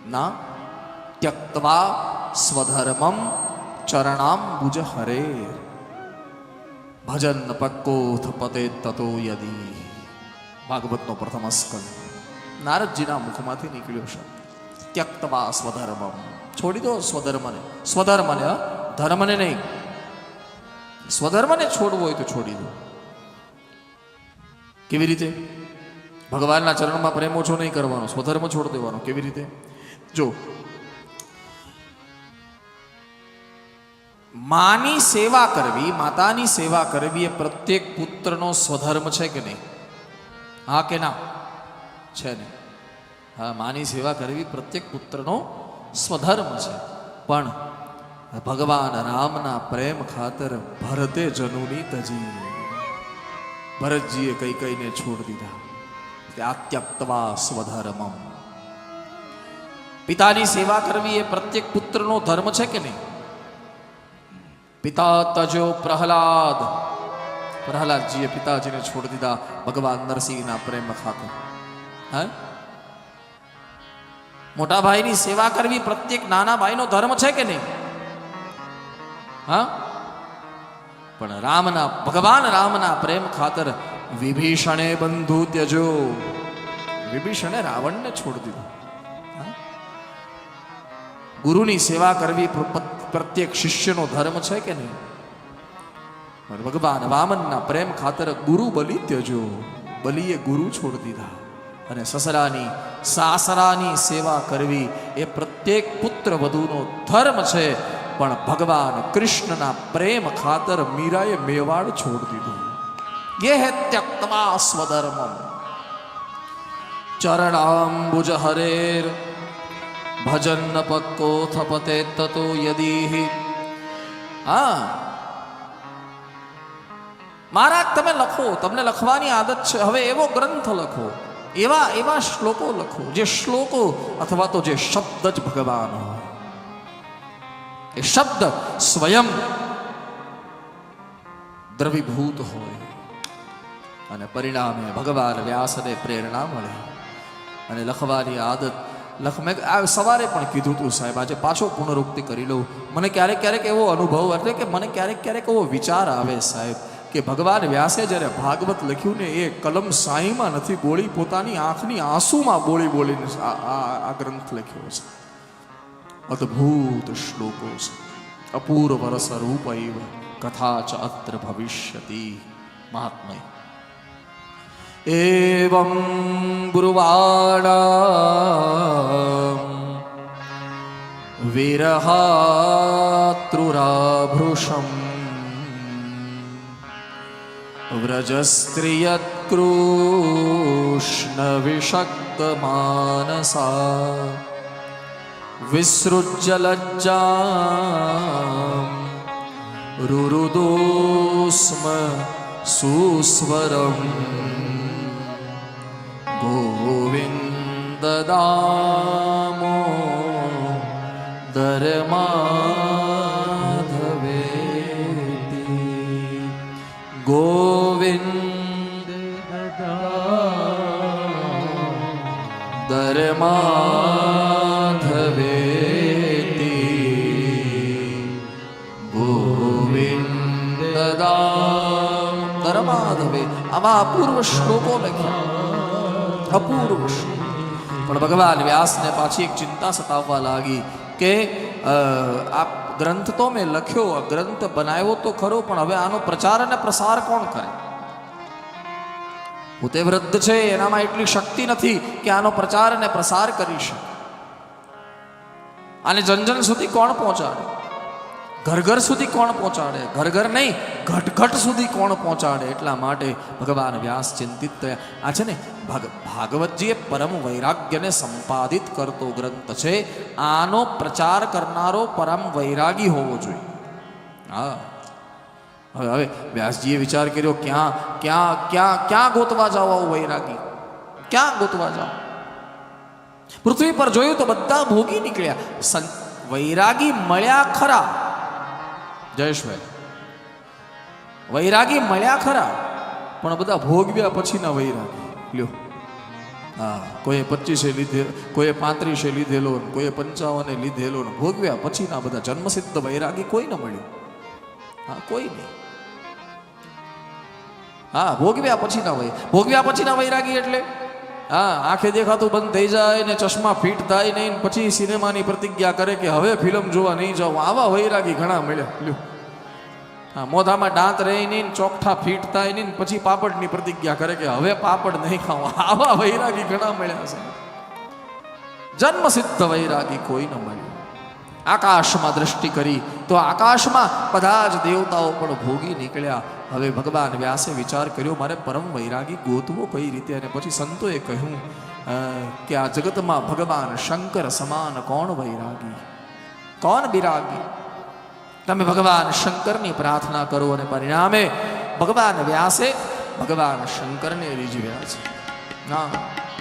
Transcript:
ના ત્યક્ત્વા સ્વધર્મમ ચરણાંબુજ હરે ભજન પક્કોથ પતે તતો યદી. ભાગવતનો પ્રથમ સ્કંદ નારદજીના મુખમાંથી નીકળ્યો છે. ત્યક્ત્વા સ્વધર્મમ, છોડી દો સ્વધર્મને. સ્વધર્મને, ધર્મને નહીં. સ્વધર્મને છોડવો હોય તો છોડી દો. કેવી રીતે? ભગવાનના ચરણમાં પ્રેમ ઓછો નહીં કરવાનો, સ્વધર્મ છોડી દેવાનો. કેવી રીતે? જો, માની સેવા કરવી, માતાની સેવા કરવી એ પ્રત્યેક પુત્રનો સ્વધર્મ છે કે નહીં? હા કે ના? છે ને? હા, માની સેવા કરવી પ્રત્યેક પુત્રનો સ્વધર્મ છે. પણ ભગવાન રામના પ્રેમ ખાતર ભરતે જનુની તજી. ભરતજીએ કઈ કઈને છોડ દીધા. ત્યક્ત્વા સ્વધર્મમ. પિતાની સેવા કરવી એ પ્રત્યેક પુત્રનો ધર્મ છે કે નહીં? પિતા તજો પ્રહલાદ. પ્રહલાદજીએ પિતાજીને છોડ દીધા ભગવાન નરસિંહના પ્રેમ ખાતર. હા, મોટા ભાઈની સેવા કરવી પ્રત્યેક નાના ભાઈનો ધર્મ છે કે નહીં? હા, પણ રામના, ભગવાન રામના પ્રેમ ખાતર વિભીષણે બંધુ ત્યજો. વિભીષણે રાવણને છોડી દીધો. ગુરુની સેવા કરવી પ્રત્યેક શિષ્યનો ધર્મ છે કે નહીં? ભગવાન વામનના પ્રેમ ખાતર ગુરુ બલિ ત્યજો. બલિએ ગુરુ છોડી દીધા. અને સસરાની, સાસરાની સેવા કરવી એ પ્રત્યેક પુત્ર વધુનો ધર્મ છે. પણ ભગવાન કૃષ્ણના પ્રેમ ખાતર મીરાએ મેવાડ છોડી દીધું. ये है त्यक्त्वा स्वधर्मम चरणांबुज हरेर भजन पक्कोथ पते ततो यदि. હા, મારા તમે લખો, તમને લખવાની આદત છે. હવે એવો ગ્રંથ લખો, એવા શ્લોકો લખો, જે શ્લોકો અથવા તો જે શબ્દ જ ભગવાન હોય. એ શબ્દ સ્વયં દ્રવીભૂત હોય અને પરિણામે ભગવાન વ્યાસને પ્રેરણા મળે. અને લખવાની આદત મેં સવારે પણ કીધું તું સાહેબ, આજે પાછો પુનરુક્તિ કરી લઉં. મને ક્યારેક એવો અનુભવ, એટલે કે મને ક્યારેક એવો વિચાર આવે સાહેબ કે ભગવાન વ્યાસે જ્યારે ભાગવત લખ્યું ને એ કલમ સાઈમાં નથી બોળી, પોતાની આંખની આંસુમાં બોલીને આ ગ્રંથ લખ્યો છે. અદ્ભુત શ્લોકો છે. અપૂર્વ રસ રૂપૈવ કથા ચ અત્ર ભવિષ્યતિ. મહાત્મય એવં બ્રુવાણા વિરહાત્રુરાભૃશમ વ્રજસ્ત્રિયત્કૃષ્ણ વિષક્ત માનસા વિસૃજ્ય લજ્જામ રુરુદોસ્મ સુસ્વરમ ગોવિંદ દામો દરમાધવેતિ. ગોવિંદ દરમાધવેતિ. ગોવિંદ દરમાધવે. આવા અપૂર્વ શ્લોકો લખ્યા, અપૂર્વ શ્લોક. પણ ભગવાન વ્યાસને પાછી એક ચિંતા સતાવવા લાગી કે આ ગ્રંથ તો મેં લખ્યો, આ ગ્રંથ બનાવ્યો તો ખરો, પણ હવે આનો પ્રચાર અને પ્રસાર કોણ કરે? પોતે વૃદ્ધ છે, એનામાં એટલી શક્તિ નથી કે આનો પ્રચાર અને પ્રસાર કરી શકે. આને જન સુધી કોણ પહોંચાડે? ઘર સુધી કોણ પહોંચાડે? ઘર નહીં, ઘટ સુધી કોણ પહોંચાડે? એટલા માટે ભગવાન વ્યાસ ચિંતિત થયા. આ છે ને ભાગવતજી એ પરમ વૈરાગ્યને સંપાદિત કરતો ગ્રંથ છે. આનો પ્રચાર કરનારો પરમ વૈરાગી હોવો જોઈએ. હા, હવે વ્યાસજીએ વિચાર કર્યો, ક્યાં ગોતવા જાઓ આવું વૈરાગી? ક્યાં ગોતવા જાઓ? પૃથ્વી પર જોયું તો બધા ભોગી નીકળ્યા. વૈરાગી મળ્યા ખરા, જયેશભાઈ, વૈરાગી મળ્યા ખરા, પણ બધા ભોગવ્યા પછીના વૈરાગી. લ્યો, હા, કોઈએ 25 લીધે, કોઈએ 35 લીધેલો, કોઈએ 55 લીધેલો, ને ભોગવ્યા પછીના બધા જન્મસિદ્ધ વૈરાગી કોઈ ન મળ્યું. હા, કોઈ નહીં. હા, ભોગવ્યા પછીના વૈરાગી એટલે હા, આંખે દેખાતું બંધ થઈ જાય ને ચશ્મા ફિટ થાય નહીં, પછી સિનેમાની પ્રતિજ્ઞા કરે કે હવે ફિલ્મ જોવા નહીં જાઉં. આવા વૈરાગી ઘણા મળ્યા. લ્યો, હા, મોઢામાં દાંત રહે નહીં, ચોકઠા ફિટ થાય નહીં, પછી પાપડની પ્રતિજ્ઞા કરે કે હવે પાપડ નહીં ખાવા. આવા વૈરાગી ઘણા મળ્યા છે. જન્મસિદ્ધ વૈરાગી કોઈ ન મળ્યું. આકાશમાં દ્રષ્ટિ કરી તો આકાશમાં બધા જ દેવતાઓ પણ ભોગી નીકળ્યા. હવે ભગવાન વ્યાસે વિચાર કર્યો મારે પરમ વૈરાગી ગોતવો કઈ રીતે. અને પછી સંતોએ કહ્યું કે આ જગતમાં ભગવાન શંકર સમાન કોણ વૈરાગી, કોણ વિરાગી. તમે ભગવાન શંકરની પ્રાર્થના કરો. અને પરિણામે ભગવાન વ્યાસે ભગવાન શંકરને રીઝવ્યા છે. ના,